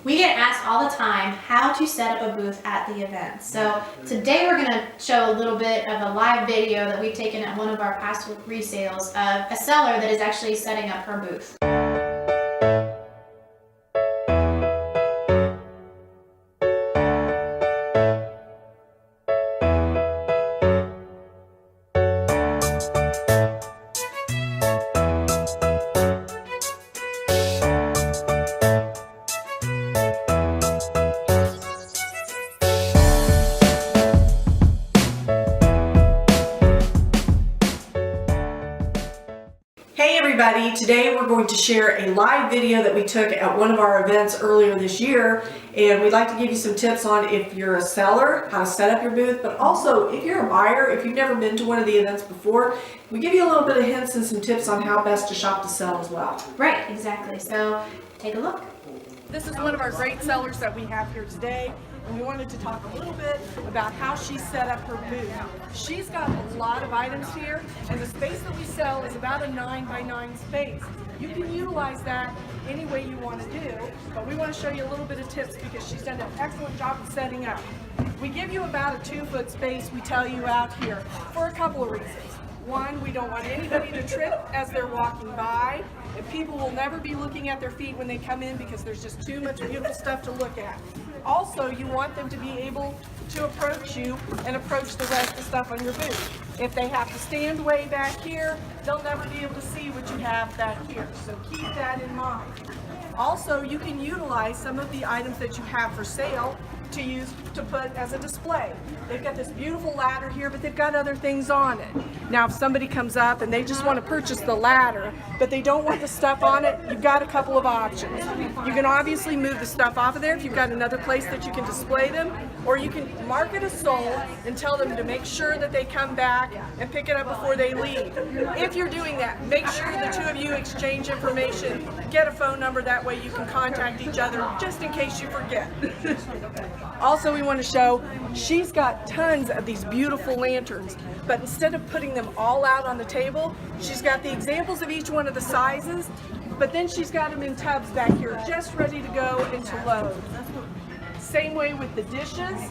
We get asked all the time how to set up a booth at the event. So today we're going to show a little bit of a live video that we've taken at one of our past resales of a seller that is actually setting up her booth. Hey everybody, today we're going to share a live video that we took at one of our events earlier this year, and we'd like to give you some tips on if you're a seller, how to set up your booth, but also if you're a buyer, if you've never been to one of the events before, we give you a little bit of hints and some tips on how best to shop to sell as well. Right, exactly. So take a look. This is one of our great sellers that we have here today, and we wanted to talk a little bit about how she set up her booth. She's got a lot of items here, and the space that we sell is about a 9x9 space. You can utilize that any way you want to do, but we want to show you a little bit of tips because she's done an excellent job of setting up. We give you about a 2-foot space, we tell you out here, for a couple of reasons. One, we don't want anybody to trip as they're walking by, and people will never be looking at their feet when they come in because there's just too much beautiful stuff to look at. Also, you want them to be able to approach you and approach the rest of the stuff on your booth. If they have to stand way back here, they'll never be able to see what you have back here, so keep that in mind. Also, you can utilize some of the items that you have for sale to use to put as a display. They've got this beautiful ladder here, but they've got other things on it. Now, if somebody comes up and they just want to purchase the ladder, but they don't want the stuff on it, you've got a couple of options. You can obviously move the stuff off of there if you've got another place that you can display them, or you can mark it as sold and tell them to make sure that they come back and pick it up before they leave. If you're doing that, make sure the two of you exchange information, get a phone number, that way you can contact each other just in case you forget. Also, we want to show she's got tons of these beautiful lanterns, but instead of putting them all out on the table, she's got the examples of each one of the sizes, but then she's got them in tubs back here just ready to go and to load. Same way with the dishes.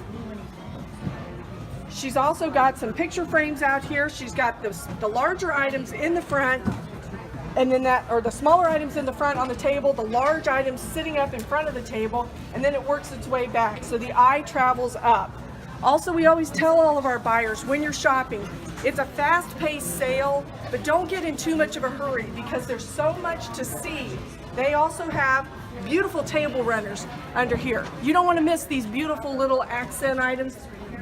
She's also got some picture frames out here. She's got the larger items in the front, and then the smaller items in the front on the table, the large items sitting up in front of the table, and then it works its way back, so the eye travels up. Also, we always tell all of our buyers when you're shopping, it's a fast-paced sale, but don't get in too much of a hurry because there's so much to see. They also have beautiful table runners under here. You don't want to miss these beautiful little accent items.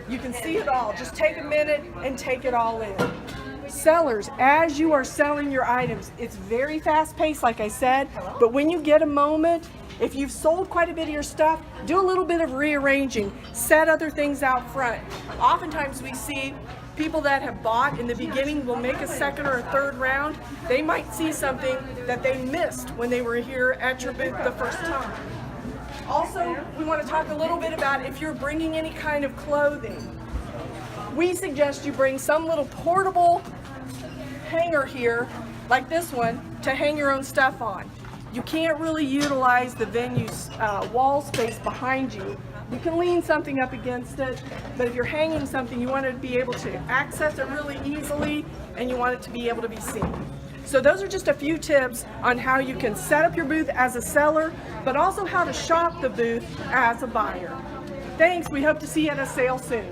You can see it all. Just take a minute and take it all in. Sellers, as you are selling your items, it's very fast-paced, like I said, but when you get a moment, if you've sold quite a bit of your stuff, do a little bit of rearranging, set other things out front. Oftentimes we see people that have bought in the beginning will make a second or a third round. They might see something that they missed when they were here at your booth the first time. Also, we want to talk a little bit about if you're bringing any kind of clothing. We suggest you bring some little portable hanger here, like this one, to hang your own stuff on. You can't really utilize the venue's wall space behind you. You can lean something up against it, but if you're hanging something, you want to be able to access it really easily, and you want it to be able to be seen. So those are just a few tips on how you can set up your booth as a seller, but also how to shop the booth as a buyer. Thanks, we hope to see you at a sale soon.